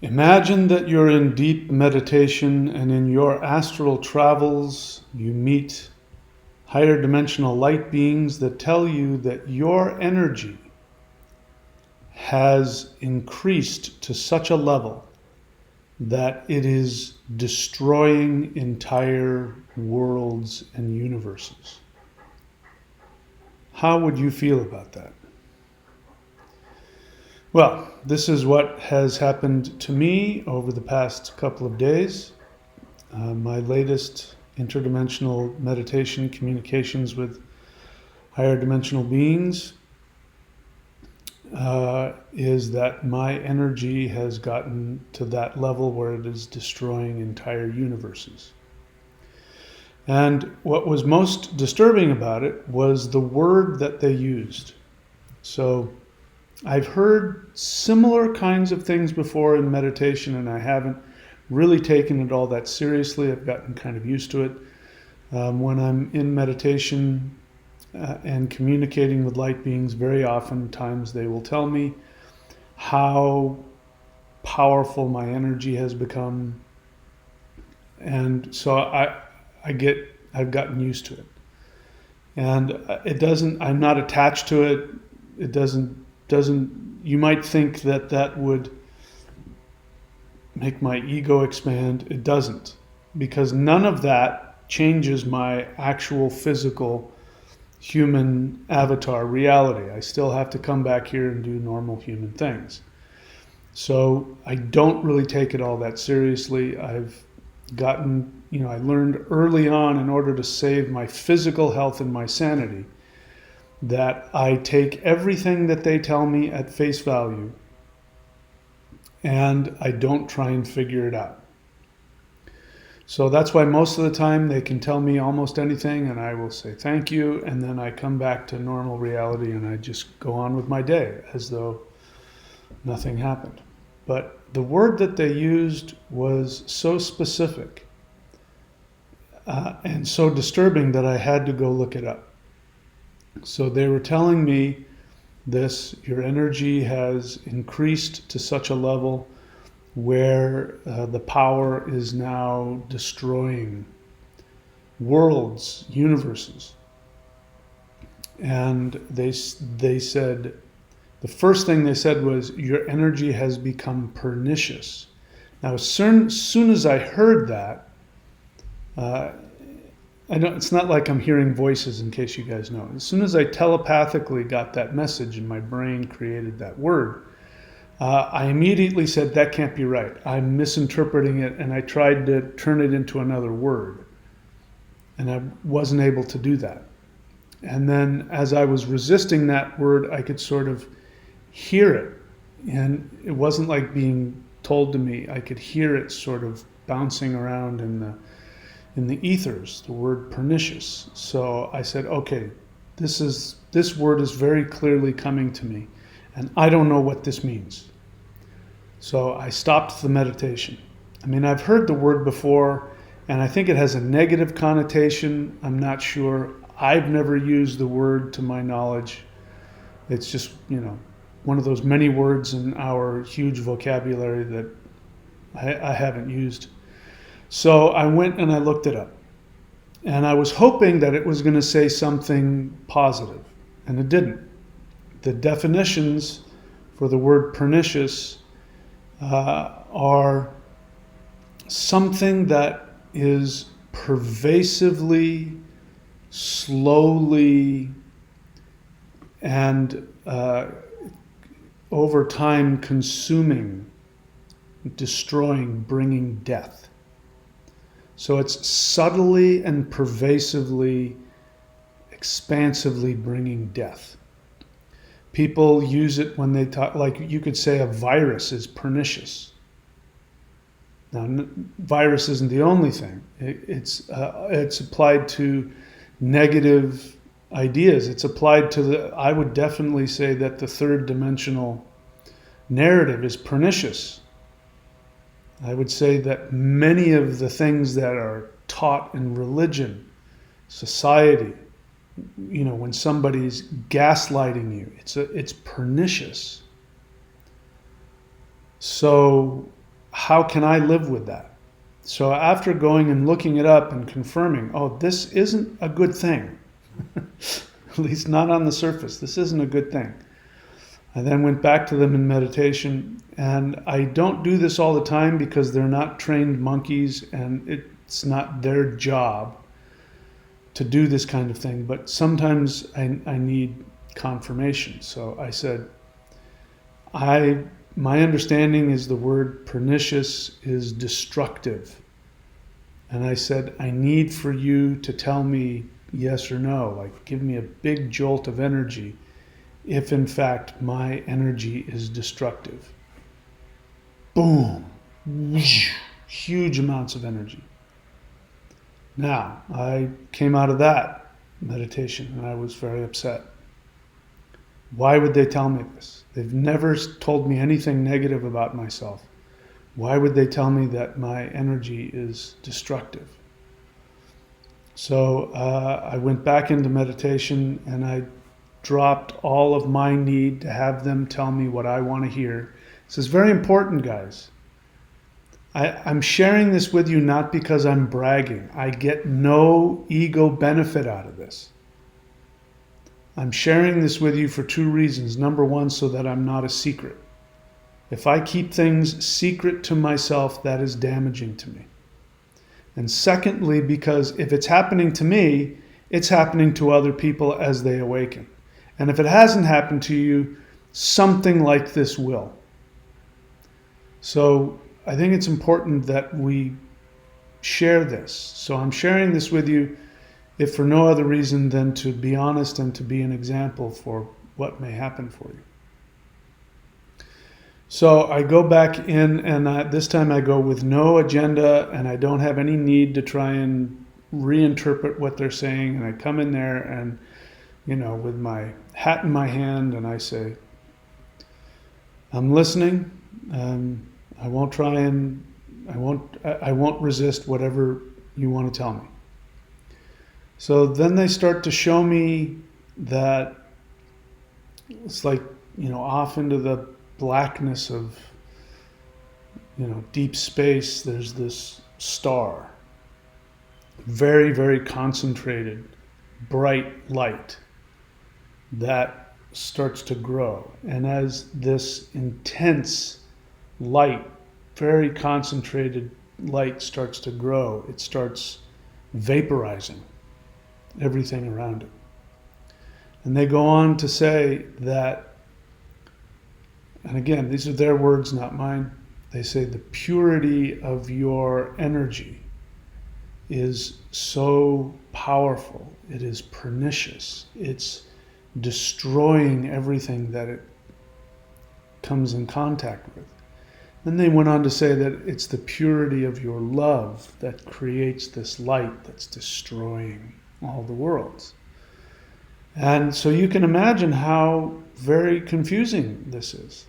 Imagine that you're in deep meditation, and in your astral travels, you meet higher dimensional light beings that tell you that your energy has increased to such a level that it is destroying entire worlds and universes. How would you feel about that? Well, this is what has happened to me over the past couple of days. My latest interdimensional meditation, communications with higher dimensional beings, is that my energy has gotten to that level where it is destroying entire universes. And what was most disturbing about it was the word that they used. So I've heard similar kinds of things before in meditation, and I haven't really taken it all that seriously. I've gotten kind of used to it. When I'm in meditation and communicating with light beings, very often times they will tell me how powerful my energy has become. And so I've gotten used to it. And I'm not attached to it. It doesn't, you might think that would make my ego expand. It doesn't, because none of that changes my actual physical human avatar reality. I still have to come back here and do normal human things. So I don't really take it all that seriously. I've gotten, I learned early on, in order to save my physical health and my sanity, that I take everything that they tell me at face value, and I don't try and figure it out. So that's why most of the time they can tell me almost anything, and I will say thank you, and then I come back to normal reality and I just go on with my day as though nothing happened. But the word that they used was so specific and so disturbing that I had to go look it up. So they were telling me this: your energy has increased to such a level where the power is now destroying worlds, universes. And they said, the first thing they said was, your energy has become pernicious. Now, as soon as I heard that, it's not like I'm hearing voices, in case you guys know. As soon as I telepathically got that message and my brain created that word, I immediately said, that can't be right. I'm misinterpreting it, and I tried to turn it into another word. And I wasn't able to do that. And then as I was resisting that word, I could sort of hear it. And it wasn't like being told to me. I could hear it sort of bouncing around in the ethers, the word pernicious. So I said, okay, this word is very clearly coming to me, and I don't know what this means. So I stopped the meditation. I mean, I've heard the word before, and I think it has a negative connotation. I'm not sure. I've never used the word to my knowledge. It's just, one of those many words in our huge vocabulary that I haven't used. So I went and I looked it up. And I was hoping that it was going to say something positive, and it didn't. The definitions for the word pernicious are something that is pervasively, slowly, and over time consuming, destroying, bringing death. So it's subtly and pervasively, expansively bringing death. People use it when they talk, like you could say a virus is pernicious. Now, virus isn't the only thing. It's applied to negative ideas. It's applied to I would definitely say that the third dimensional narrative is pernicious. I would say that many of the things that are taught in religion, society, when somebody's gaslighting you, it's pernicious. So how can I live with that? So after going and looking it up and confirming, oh, this isn't a good thing, at least not on the surface, this isn't a good thing. I then went back to them in meditation, and I don't do this all the time because they're not trained monkeys and it's not their job to do this kind of thing, but sometimes I need confirmation. So I said, my understanding is the word pernicious is destructive. And I said, I need for you to tell me yes or no, like give me a big jolt of energy if in fact my energy is destructive. Boom. Huge amounts of energy. Now, I came out of that meditation and I was very upset. Why would they tell me this? They've never told me anything negative about myself. Why would they tell me that my energy is destructive? So I went back into meditation and I dropped all of my need to have them tell me what I want to hear. This is very important, guys. I'm sharing this with you not because I'm bragging. I get no ego benefit out of this. I'm sharing this with you for two reasons. Number one, so that I'm not a secret. If I keep things secret to myself, that is damaging to me. And secondly, because if it's happening to me, it's happening to other people as they awaken. And if it hasn't happened to you, something like this will. So I think it's important that we share this. So I'm sharing this with you, if for no other reason than to be honest and to be an example for what may happen for you. So I go back in, and this time I go with no agenda, and I don't have any need to try and reinterpret what they're saying. And I come in there and, with my hat in my hand, and I say, I'm listening. I won't try and I won't resist whatever you want to tell me. So then they start to show me that it's like, off into the blackness of, deep space, there's this star, very, very concentrated, bright light that starts to grow. And as this intense light, very concentrated light starts to grow, it starts vaporizing everything around it. And they go on to say that, and again, these are their words, not mine. They say the purity of your energy is so powerful. It is pernicious. It's destroying everything that it comes in contact with. Then they went on to say that it's the purity of your love that creates this light that's destroying all the worlds. And so you can imagine how very confusing this is.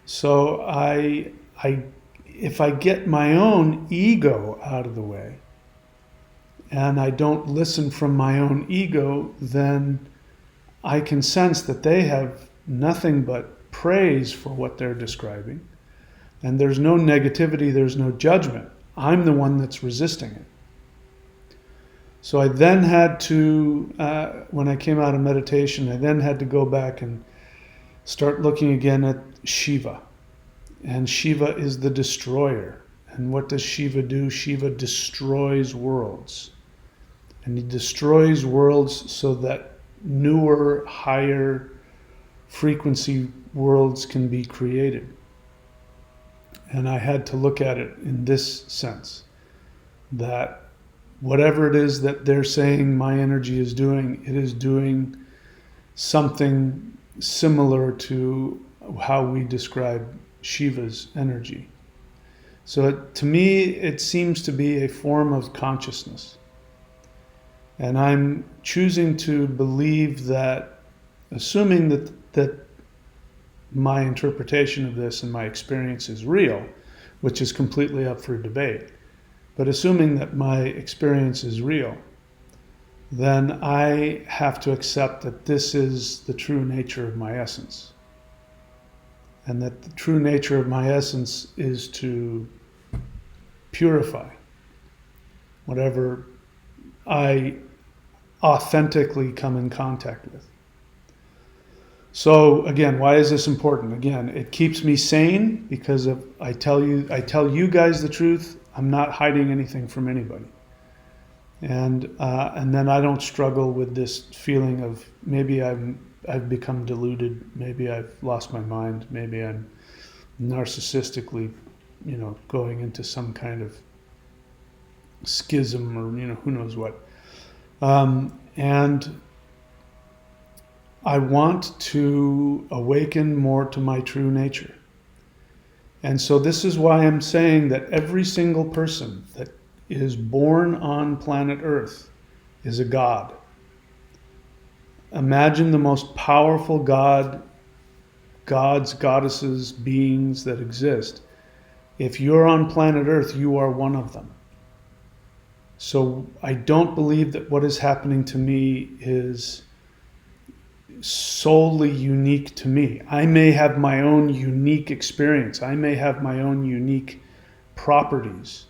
So if I get my own ego out of the way and I don't listen from my own ego, then I can sense that they have nothing but praise for what they're describing. And there's no negativity, there's no judgment. I'm the one that's resisting it. So I then had to, when I came out of meditation, I then had to go back and start looking again at Shiva. And Shiva is the destroyer. And what does Shiva do? Shiva destroys worlds. And he destroys worlds so that newer, higher frequency worlds can be created. And I had to look at it in this sense, that whatever it is that they're saying my energy is doing, it is doing something similar to how we describe Shiva's energy. So to me, it seems to be a form of consciousness. And I'm choosing to believe that, assuming that my interpretation of this and my experience is real, which is completely up for debate, but assuming that my experience is real, then I have to accept that this is the true nature of my essence. and that the true nature of my essence is to purify whatever I authentically come in contact with. So again, why is this important? Again, it keeps me sane because I tell you guys the truth. I'm not hiding anything from anybody, and then I don't struggle with this feeling of maybe I've become deluded, maybe I've lost my mind, maybe I'm narcissistically, going into some kind of schism or who knows what. And I want to awaken more to my true nature. And so this is why I'm saying that every single person that is born on planet Earth is a god. Imagine the most powerful gods, goddesses, beings that exist. If you're on planet Earth, you are one of them. So I don't believe that what is happening to me is solely unique to me. I may have my own unique experience. I may have my own unique properties.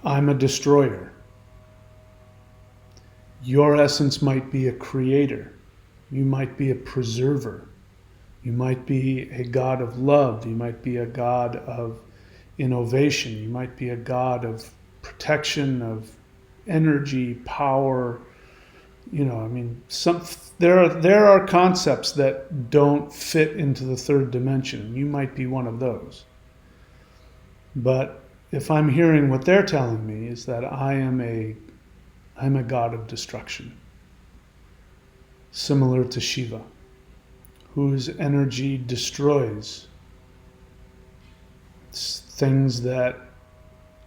I'm a destroyer. Your essence might be a creator. You might be a preserver. You might be a god of love. You might be a god of innovation. You might be a god of protection, of energy, power. There are concepts that don't fit into the third dimension. You might be one of those. But if I'm hearing what they're telling me is that I'm a god of destruction, similar to Shiva, whose energy destroys things that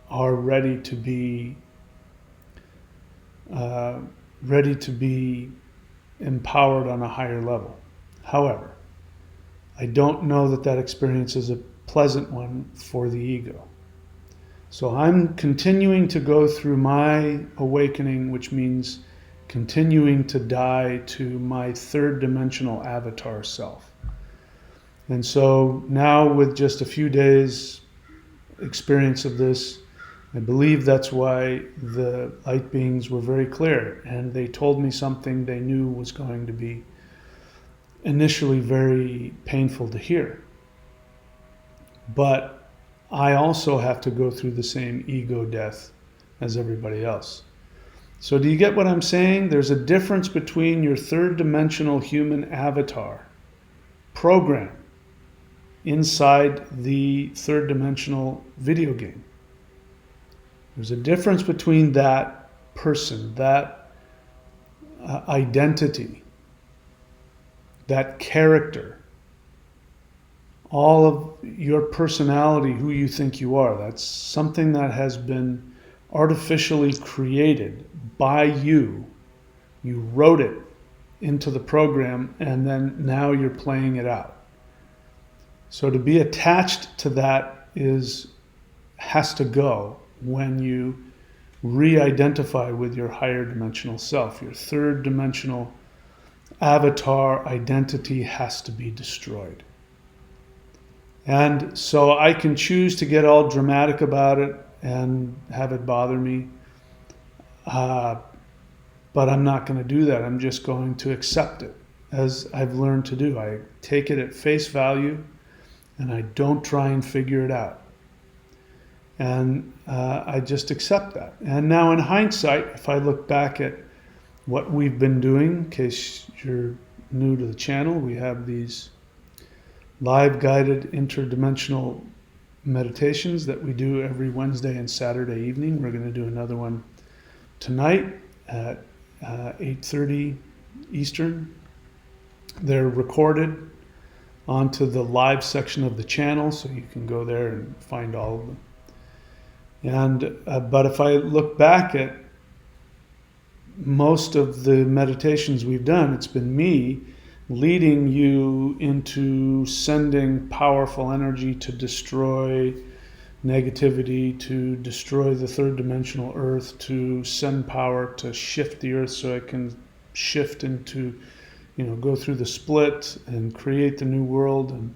are ready to be empowered on a higher level. However, I don't know that experience is a pleasant one for the ego. So I'm continuing to go through my awakening, which means continuing to die to my third dimensional avatar self. And so now, with just a few days experience of this, I believe that's why the light beings were very clear, and they told me something they knew was going to be initially very painful to hear. But I also have to go through the same ego death as everybody else. So do you get what I'm saying? There's a difference between your third dimensional human avatar program inside the third dimensional video game. There's a difference between that person, that identity, that character, all of your personality, who you think you are. That's something that has been artificially created by you. You wrote it into the program, and then now you're playing it out. So to be attached to that has to go when you re-identify with your higher dimensional self. Your third dimensional avatar identity has to be destroyed. And so I can choose to get all dramatic about it and have it bother me. But I'm not going to do that. I'm just going to accept it, as I've learned to do. I take it at face value, and I don't try and figure it out. And I just accept that. And now in hindsight, if I look back at what we've been doing, in case you're new to the channel, we have these live guided interdimensional meditations that we do every Wednesday and Saturday evening. We're going to do another one tonight at 8:30 Eastern. They're recorded onto the live section of the channel, so you can go there and find all of them. And but if I look back at most of the meditations we've done, it's been me leading you into sending powerful energy to destroy negativity, to destroy the third dimensional earth, to send power to shift the earth so it can shift into go through the split and create the new world. And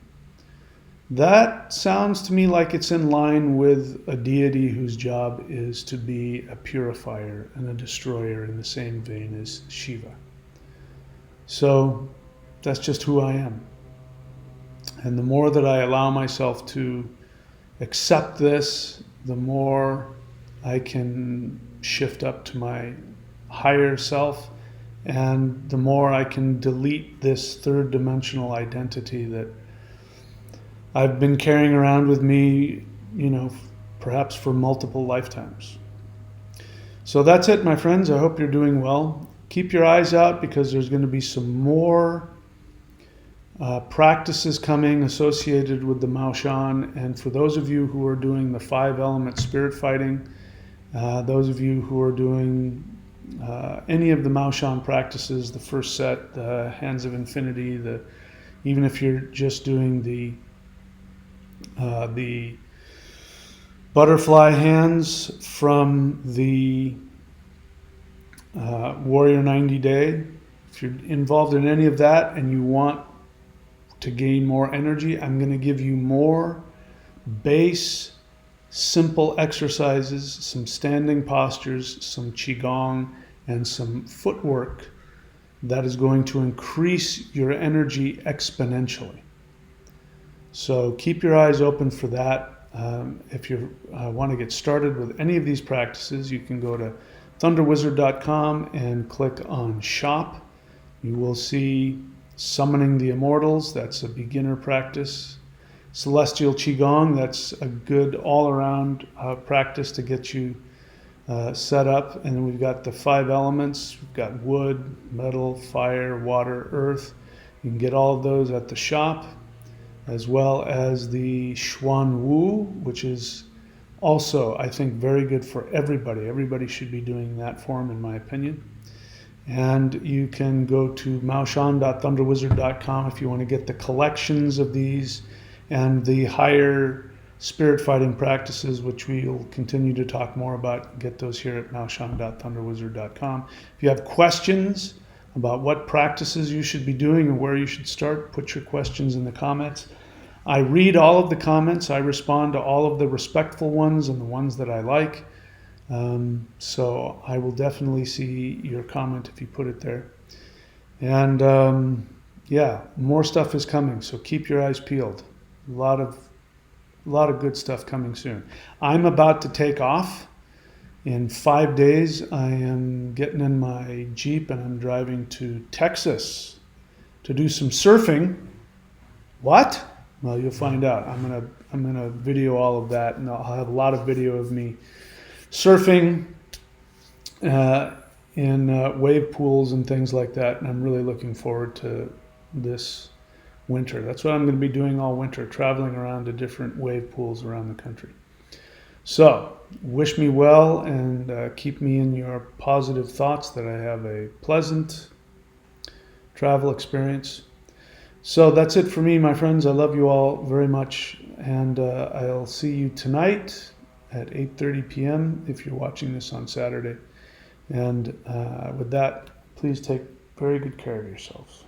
that sounds to me like it's in line with a deity whose job is to be a purifier and a destroyer in the same vein as Shiva. So that's just who I am. And the more that I allow myself to accept this, the more I can shift up to my higher self, and the more I can delete this third dimensional identity that I've been carrying around with me, perhaps for multiple lifetimes. So that's it, my friends. I hope you're doing well. Keep your eyes out, because there's going to be some more practices coming associated with the Maoshan. And for those of you who are doing the 5-element spirit fighting, those of you who are doing any of the Maoshan practices, the first set, the Hands of Infinity, even if you're just doing the butterfly hands from the Warrior 90 Day, if you're involved in any of that and you want to gain more energy, I'm going to give you more base, simple exercises, some standing postures, some qigong, and some footwork that is going to increase your energy exponentially. So keep your eyes open for that. If you want to get started with any of these practices, you can go to thunderwizard.com and click on Shop. You will see Summoning the Immortals, that's a beginner practice. Celestial Qigong, that's a good all-around practice to get you set up. And then we've got the 5 elements. We've got wood, metal, fire, water, earth. You can get all of those at the shop, as well as the Xuan Wu, which is also, I think, very good for everybody. Everybody should be doing that form, in my opinion. And you can go to maoshan.thunderwizard.com if you want to get the collections of these and the higher spirit fighting practices, which we'll continue to talk more about. Get those here at maoshan.thunderwizard.com. If you have questions about what practices you should be doing and where you should start, put your questions in the comments. I read all of the comments. I respond to all of the respectful ones and the ones that I like. So I will definitely see your comment if you put it there. And more stuff is coming, so keep your eyes peeled. A lot of good stuff coming soon. I'm about to take off. In 5 days, I am getting in my Jeep and I'm driving to Texas to do some surfing. What? Well, you'll find out. I'm gonna video all of that, and I'll have a lot of video of me surfing in wave pools and things like that. And I'm really looking forward to this winter. That's what I'm going to be doing all winter, traveling around to different wave pools around the country. So wish me well, and keep me in your positive thoughts that I have a pleasant travel experience. So that's it for me, my friends. I love you all very much, and I'll see you tonight at 8:30 p.m. if you're watching this on Saturday. And with that, please take very good care of yourselves.